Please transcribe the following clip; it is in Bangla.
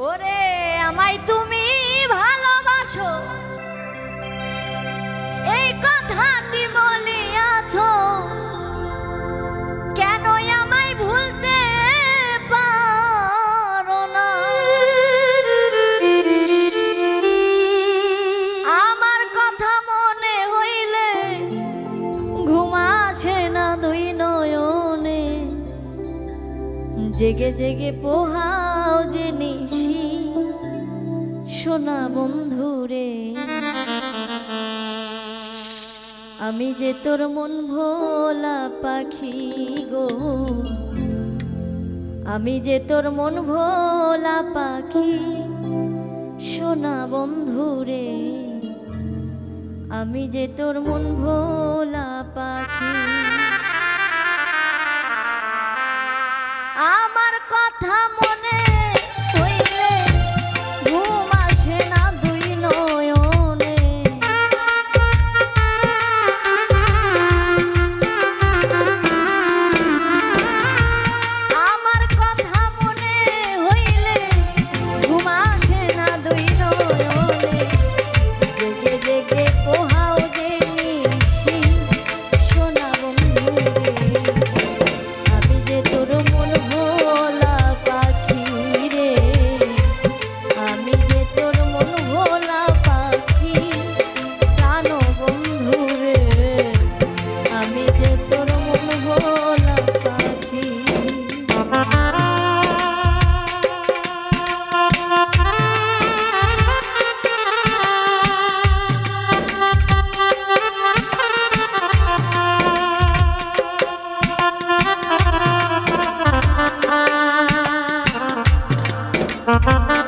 ওরে আমায় তুমি ভালোবাসো এই কথাটি বলিয়াছো, কেন আমায় ভুলতে পারো না? আমার কথা মনে হইলে ঘুম আসে না দুই নয়নে, জেগে জেগে পোহাও যে নিশি সোনা বন্ধুরে। আমি যে তোর মন ভোলা পাখি গো, আমি যে তোর মন ভোলা পাখি সোনা বন্ধুরে, আমি যে তোর মন ভোলা পাখি। আমার কথা মনে হইলে ঘুম আসে না দুই নয়নে, আমার কথা মনে হইলে ঘুম আসে না দুই নয়নে, জেগে জেগে পোহাও যে নিশি সোনা বন্ধুরে। আমি যে তোর মন ভোলা পাখি রে, আমি যে তোর মন ভোলা পাখি প্রাণ বন্ধু রে, আমি যে তোর মন ভোলা পাখি। Thank you.